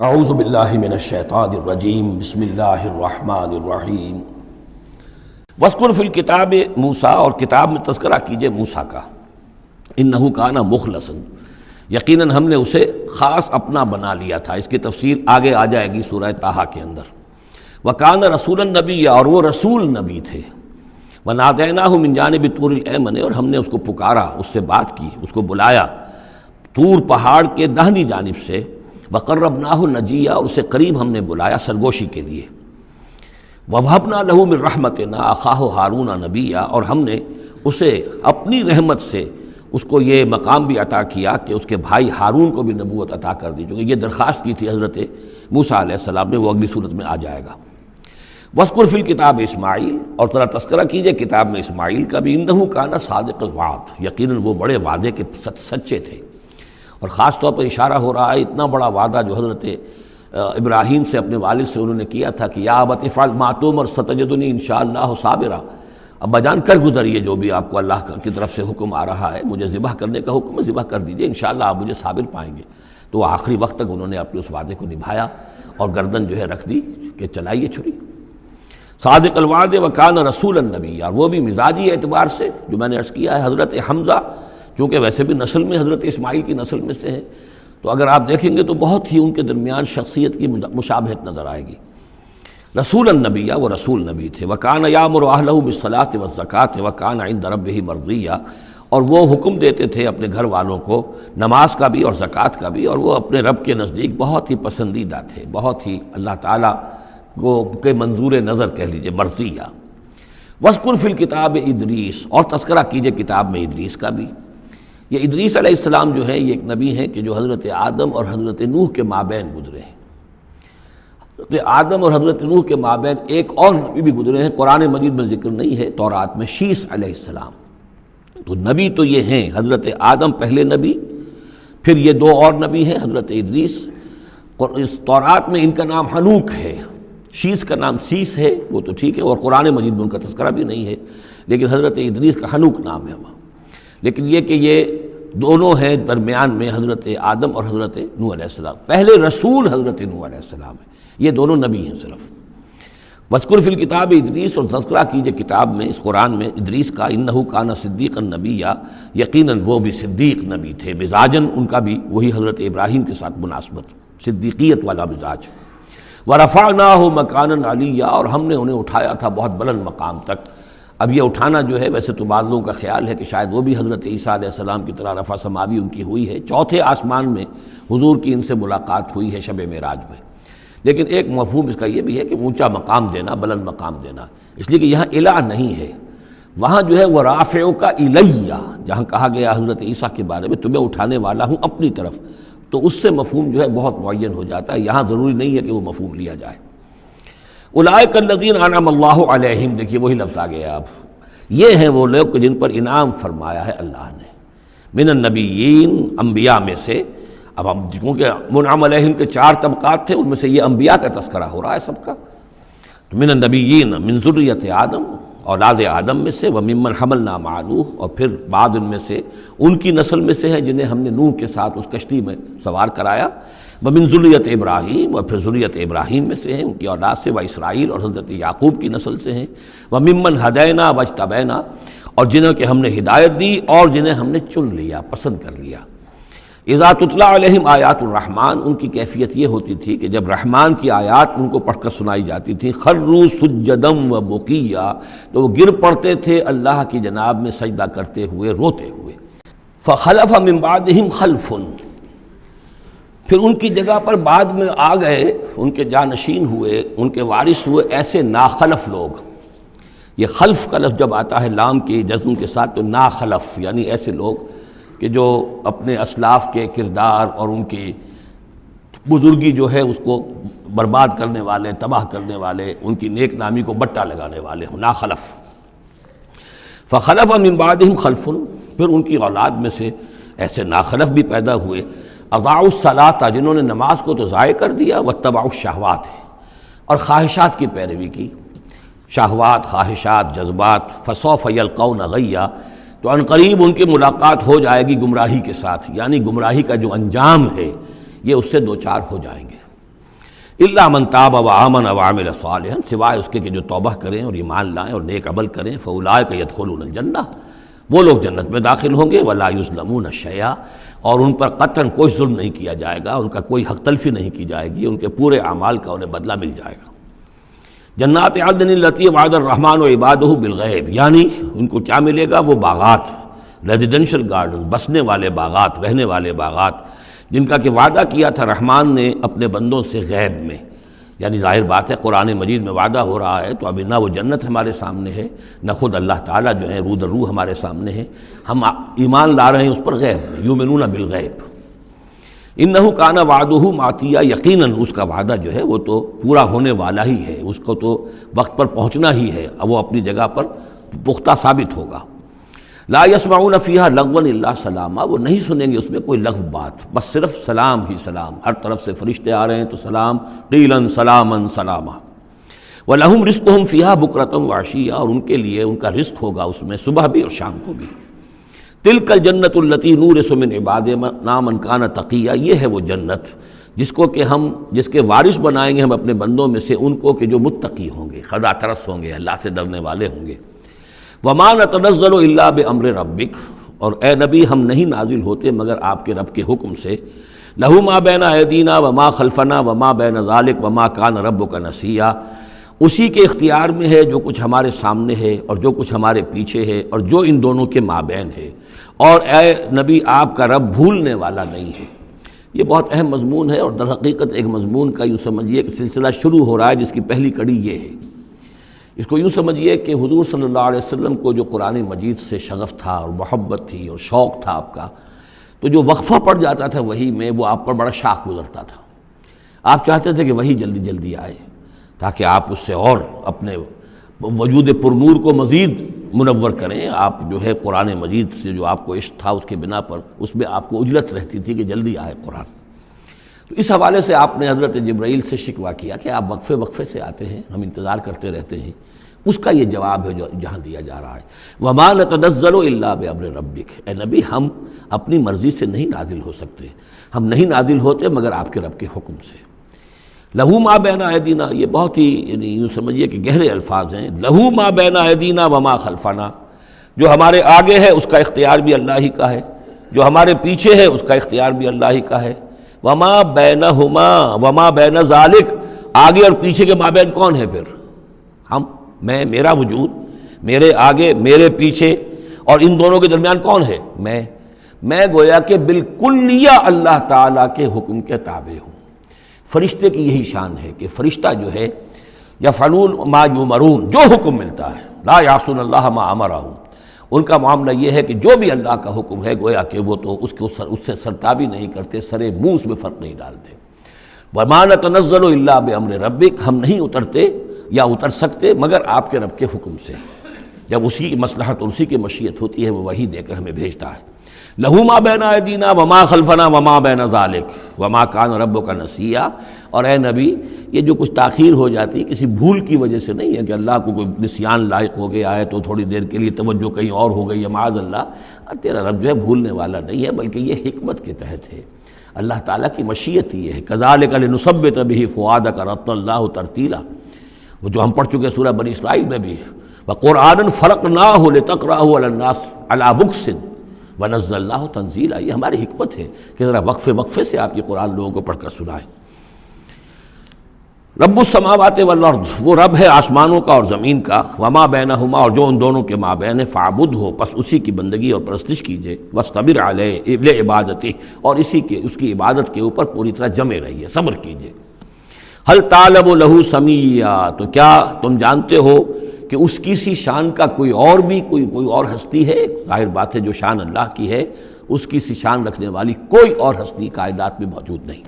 اعوذ باللہ من الشیطان الرجیم بسم اللہ الرحمن الرحیم واذکر فی الکتاب موسیٰ، اور کتاب میں تذکرہ کیجئے موسیٰ کا، انہ کان مخلصا، یقیناً ہم نے اسے خاص اپنا بنا لیا تھا۔ اس کی تفصیل آگے آ جائے گی سورہ طٰہٰ کے اندر۔ وکان رسولا نبی، اور وہ رسول نبی تھے۔ ونادیناہ من جانب طور الایمن، اور ہم نے اس کو پکارا، اس سے بات کی، اس کو بلایا طور پہاڑ کے داہنی جانب سے۔ وقربناہ نجیہ، اور اسے قریب ہم نے بلایا سرگوشی کے لیے۔ ووہبنا لہ من رحمتنا اخاہ ہارون نبیہ، اور ہم نے اسے اپنی رحمت سے اس کو یہ مقام بھی عطا کیا کہ اس کے بھائی ہارون کو بھی نبوت عطا کر دی، چونکہ یہ درخواست کی تھی حضرت موسیٰ علیہ السلام نے، وہ اگلی صورت میں آ جائے گا۔ وَاذْكُرْ فِي الْكِتَابِ اسماعیل، اور ذرا تذکرہ کیجئے کتاب میں اسماعیل کا بھی، انہ کان صادق الوعد، یقیناً وہ بڑے وعدے کے سچے تھے۔ اور خاص طور پر اشارہ ہو رہا ہے اتنا بڑا وعدہ جو حضرت ابراہیم سے اپنے والد سے انہوں نے کیا تھا کہ یا ابت افعل ما تؤمر ستجدنی انشاءاللہ صابرا، ابا جان کر گزریے جو بھی آپ کو اللہ کی طرف سے حکم آ رہا ہے، مجھے ذبح کرنے کا حکم ہے، ذبح کر دیجئے، انشاءاللہ آپ مجھے صابر پائیں گے۔ تو آخری وقت تک انہوں نے اپنے اس وعدے کو نبھایا اور گردن جو ہے رکھ دی کہ چلائیے چھری۔ صادق الوعد وکان رسولا نبی، اور وہ بھی مزاجی اعتبار سے جو میں نے عرض کیا ہے، حضرت حمزہ چونکہ ویسے بھی نسل میں حضرت اسماعیل کی نسل میں سے ہیں، تو اگر آپ دیکھیں گے تو بہت ہی ان کے درمیان شخصیت کی مشابہت نظر آئے گی۔ رسول النبی، وہ رسول نبی تھے۔ وکان یامر اہلہ بالصلاۃ والزکاۃ وکان عند ربہ مرضیہ، اور وہ حکم دیتے تھے اپنے گھر والوں کو نماز کا بھی اور زکوٰۃ کا بھی، اور وہ اپنے رب کے نزدیک بہت ہی پسندیدہ تھے، بہت ہی اللہ تعالیٰ کو کے منظور نظر کہہ لیجیے، مرضیہ۔ واذکر فی الکتاب ادریس، اور تذکرہ کیجئے کتاب میں ادریس کا بھی۔ یہ ادریس علیہ السلام جو ہے یہ ایک نبی ہیں کہ جو حضرت آدم اور حضرت نوح کے مابین گزرے ہیں۔ حضرت آدم اور حضرت نوح کے مابین ایک اور نبی بھی گزرے ہیں، قرآن مجید میں ذکر نہیں ہے، تورات میں، شیس علیہ السلام۔ تو نبی تو یہ ہیں، حضرت آدم پہلے نبی، پھر یہ دو اور نبی ہیں، حضرت ادریس۔ اس تورات میں ان کا نام حنوک ہے، شیس کا نام سیس ہے، وہ تو ٹھیک ہے، اور قرآن مجید میں ان کا تذکرہ بھی نہیں ہے، لیکن حضرت ادریس کا حنوک نام ہے وہاں۔ لیکن یہ کہ یہ دونوں ہیں درمیان میں حضرت آدم اور حضرت نوح علیہ السلام، پہلے رسول حضرت نوح علیہ السلام ہے، یہ دونوں نبی ہیں صرف۔ وَاذْكُرْ فِي الْكِتَابِ ادریس، اور تذکرہ کیجئے کتاب میں، اس قرآن میں، ادریس کا، انہ کان صدیقا نبیہ، یقیناً وہ بھی صدیق نبی تھے، مزاجاً ان کا بھی وہی حضرت ابراہیم کے ساتھ مناسبت، صدیقیت والا مزاج۔ وَرَفَعْنَاهُ مَكَانًا عَلِيًّا، اور ہم نے انہیں اٹھایا تھا بہت بلند مقام تک۔ اب یہ اٹھانا جو ہے ویسے تو بعض لوگوں کا خیال ہے کہ شاید وہ بھی حضرت عیسیٰ علیہ السلام کی طرح رفع سماوی ان کی ہوئی ہے، چوتھے آسمان میں حضور کی ان سے ملاقات ہوئی ہے شب معراج میں۔ لیکن ایک مفہوم اس کا یہ بھی ہے کہ اونچا مقام دینا، بلند مقام دینا، اس لیے کہ یہاں الہ نہیں ہے، وہاں جو ہے وہ رافعک الیہ، جہاں کہا گیا حضرت عیسیٰ کے بارے میں تمہیں اٹھانے والا ہوں اپنی طرف، تو اس سے مفہوم جو ہے بہت معین ہو جاتا ہے، یہاں ضروری نہیں ہے کہ وہ مفہوم لیا جائے۔ اولئک الذین انعم اللہ علیہم، دیکھیے وہی لفظ آ گیا اب، یہ ہیں وہ لوگ جن پر انعام فرمایا ہے اللہ نے، من النبیین، انبیاء میں سے۔ اب ہم کیونکہ منعم علیہم کے 4 طبقات تھے، ان میں سے یہ انبیاء کا تذکرہ ہو رہا ہے سب کا۔ تو من النبیین، من ذریۃ آدم، اولاد آدم میں سے، وممن حملنا مع نوح، اور پھر بعد ان میں سے ان کی نسل میں سے ہیں جنہیں ہم نے نوح کے ساتھ اس کشتی میں سوار کرایا، ومن ذریۃ ابراہیم، اور پھر ذریۃ ابراہیم میں سے ہیں، ان کی اولاد سے، و اسرائیل، اور حضرت یعقوب کی نسل سے ہیں، وممن ہدینا واجتبینا، اور جنہیں کہ ہم نے ہدایت دی اور جنہیں ہم نے چن لیا، پسند کر لیا۔ اذا تتلی علیہم آیات الرحمن، ان کی کیفیت یہ ہوتی تھی کہ جب رحمان کی آیات ان کو پڑھ کر سنائی جاتی تھی، خروا سجدا و بکیا، تو وہ گر پڑتے تھے اللہ کی جناب میں سجدہ کرتے ہوئے، روتے ہوئے۔ فخلف من بعدہم خلف، پھر ان کی جگہ پر بعد میں آ گئے، ان کے جانشین ہوئے، ان کے وارث ہوئے ایسے ناخلف لوگ۔ یہ خلف کا لفظ جب آتا ہے لام کی جزم کے ساتھ تو ناخلف، یعنی ایسے لوگ کہ جو اپنے اسلاف کے کردار اور ان کی بزرگی جو ہے اس کو برباد کرنے والے، تباہ کرنے والے، ان کی نیک نامی کو بٹا لگانے والے ہوں، ناخلف۔ فخلف من بعدہم خلف، پھر ان کی اولاد میں سے ایسے ناخلف بھی پیدا ہوئے، اضاعوا الصلاۃ، جنہوں نے نماز کو تو ضائع کر دیا، واتبعوا الشہوات، اور خواہشات کی پیروی کی، شہوات، خواہشات، جذبات، فسوف یلقون غیا، تو عنقریب ان کی ملاقات ہو جائے گی گمراہی کے ساتھ، یعنی گمراہی کا جو انجام ہے یہ اس سے دوچار ہو جائیں گے۔ الا من تاب وآمن وعمل صالحا، سوائے اس کے کہ جو توبہ کریں اور ایمان لائیں اور نیک عمل کریں، فاولئک یدخلون الجنہ، وہ لوگ جنت میں داخل ہوں گے، ولا یظلمون شیئا، اور ان پر قطعاً کوئی ظلم نہیں کیا جائے گا، ان کا کوئی حق تلفی نہیں کی جائے گی، ان کے پورے اعمال کا انہیں بدلہ مل جائے گا۔ جنات عدن التی وعد الرحمن وعبادہ بالغیب، یعنی ان کو کیا ملے گا؟ وہ باغات، ریزیڈینشل گارڈن، بسنے والے باغات، رہنے والے باغات، جن کا کہ وعدہ کیا تھا رحمان نے اپنے بندوں سے غیب میں۔ یعنی ظاہر بات ہے قرآن مجید میں وعدہ ہو رہا ہے تو ابھی نہ وہ جنت ہمارے سامنے ہے، نہ خود اللہ تعالیٰ جو ہے روح در روح ہمارے سامنے ہے، ہم ایمان لا رہے ہیں اس پر غیب میں، یؤمنون بالغیب۔ انہ کان وعدہ ماتیا، یقیناً اس کا وعدہ جو ہے وہ تو پورا ہونے والا ہی ہے، اس کو تو وقت پر پہنچنا ہی ہے، اب وہ اپنی جگہ پر پختہ ثابت ہوگا۔ لا یسمعون فیہا لغوا الا سلاما، وہ نہیں سنیں گے اس میں کوئی لغو بات، بس صرف سلام ہی سلام، ہر طرف سے فرشتے آ رہے ہیں تو سلام، قیلا سلاما سلاما۔ وَلَهُمْ رِزْقُهُمْ فِيهَا بُكْرَةً وَعَشِيًّا، اور ان کے لیے ان کا رزق ہوگا اس میں صبح بھی اور شام کو بھی۔ تِلْكَ الْجَنَّةُ الَّتِي نُورِثُ مِنْ عِبَادِنَا مَنْ كَانَ تَقِيًّا، یہ ہے وہ جنت جس کو کہ ہم، جس کے وارث بنائیں گے ہم اپنے بندوں میں سے ان کو کہ جو متقی ہوں گے، خدا ترس ہوں گے، اللہ سے ڈرنے والے ہوں گے۔ وَمَا نَتَنَزَّلُ إِلَّا بِأَمْرِ رَبِّكَ، اور اے نبی ہم نہیں نازل ہوتے مگر آپ کے رب کے حکم سے۔ لَهُ مَا بَيْنَ أَيْدِينَا وَمَا خَلْفَنَا وَمَا بَيْنَ ذَلِكَ وَمَا كَانَ رَبُّكَ نَسِيًّا، اسی کے اختیار میں ہے جو کچھ ہمارے سامنے ہے اور جو کچھ ہمارے پیچھے ہے اور جو ان دونوں کے مابین ہے، اور اے نبی آپ کا رب بھولنے والا نہیں ہے۔ یہ بہت اہم مضمون ہے، اور در حقیقت ایک مضمون کا یوں سمجھیے کہ سلسلہ شروع ہو رہا ہے جس کی پہلی کڑی یہ ہے۔ اس کو یوں سمجھیے کہ حضور صلی اللہ علیہ وسلم کو جو قرآن مجید سے شغف تھا اور محبت تھی اور شوق تھا آپ کا، تو جو وقفہ پڑ جاتا تھا وہی میں، وہ آپ پر بڑا شاخ گزرتا تھا۔ آپ چاہتے تھے کہ وہی جلدی جلدی آئے تاکہ آپ اس سے اور اپنے وجود پرنور کو مزید منور کریں۔ آپ جو ہے قرآن مجید سے جو آپ کو عشق تھا اس کے بنا پر اس میں آپ کو اجلت رہتی تھی کہ جلدی آئے قرآن۔ تو اس حوالے سے آپ نے حضرت جبرائیل سے شکوہ کیا کہ آپ وقفے وقفے سے آتے ہیں، ہم انتظار کرتے رہتے ہیں۔ اس کا یہ جواب ہے جو جہاں دیا جا رہا ہے، وَمَا نَتَنَزَّلُ إِلَّا بِأَمْرِ رَبِّكَ، اے نبی ہم اپنی مرضی سے نہیں نازل ہو سکتے، ہم نہیں نازل ہوتے مگر آپ کے رب کے حکم سے۔ لَهُ مَا بَيْنَ أَيْدِينَا، یہ بہت ہی یعنی یوں سمجھیے کہ گہرے الفاظ ہیں۔ لَهُ مَا بَيْنَ أَيْدِينَا وَمَا خَلْفَنَا، جو ہمارے آگے ہے اس کا اختیار بھی اللہ ہی کا ہے، جو ہمارے پیچھے ہے اس کا اختیار بھی اللہ ہی کا ہے۔ وَمَا بَيْنَهُمَا وَمَا بَيْنَ ذَلِكَ، آگے اور پیچھے کے مابین کون ہے پھر؟ ہم، میں، میرا وجود، میرے آگے میرے پیچھے، اور ان دونوں کے درمیان کون ہے؟ میں گویا کہ بالکلیہ اللہ تعالیٰ کے حکم کے تابع ہوں۔ فرشتے کی یہی شان ہے کہ فرشتہ جو ہے یفعلون ما یؤمرون، جو حکم ملتا ہے، لا یعصون اللہ ما امرہم، ان کا معاملہ یہ ہے کہ جو بھی اللہ کا حکم ہے گویا کہ وہ تو اس سے سرتابی نہیں کرتے، سرے منہ اس میں فرق نہیں ڈالتے۔ وَمَا نَتَنَزَّلُ إِلَّا بِأَمْرِ رَبِّكَ، ہم نہیں اترتے یا اتر سکتے مگر آپ کے رب کے حکم سے، جب اسی کی مصلحت اور اسی کی مشیت ہوتی ہے وہ وحی دے کر ہمیں بھیجتا ہے۔ لَهُ مَا بَيْنَ أَيْدِينَا وَمَا خَلْفَنَا وَمَا بَيْنَ ذَلِكَ وَمَا كَانَ رَبُّكَ نَسِيًّا، اور اے نبی یہ جو کچھ تاخیر ہو جاتی کسی بھول کی وجہ سے نہیں ہے کہ اللہ کو کوئی نسیان لائق ہو گیا ہے تو تھوڑی دیر کے لیے توجہ کہیں اور ہو گئی ہے، معاذ اللہ، تیرا رب جو ہے بھولنے والا نہیں ہے، بلکہ یہ حکمت کے تحت ہے، اللہ تعالیٰ کی مشیت یہ ہے۔ كَذَلِكَ لِنُثَبِّتَ بِهِ فُؤَادَكَ رَتَّلَ اللَّهُ تَرْتِيلًا، وہ جو ہم پڑھ چکے سورہ بنی اسرائیل میں بھی، وَقُرْآنًا فَرَقْنَاهُ لِتَقْرَأَهُ عَلَى النَّاسِ عَلَى مُكْثٍ وَنَزَّلْنَاهُ تَنزِيلًا، یہ ہماری حکمت ہے کہ ذرا وقفے وقفے سے آپ یہ قرآن لوگوں کو پڑھ کر سنائیں۔ رب السماوات والارض، وہ رب ہے آسمانوں کا اور زمین کا، وما بینہما، اور جو ان دونوں کے مابین ہے، فاعبدہ، پس اسی کی بندگی اور پرستش کیجئے، واصطبر علیہ لعبادتہ، اور اس کی عبادت کے اوپر پوری طرح جمے رہیے، صبر کیجئے۔ هل تعلم له سمیہ، تو کیا تم جانتے ہو کہ اس کی سی شان کا کوئی اور ہستی ہے؟ ظاہر بات ہے جو شان اللہ کی ہے اس کی سی شان رکھنے والی کوئی اور ہستی کائنات میں موجود نہیں۔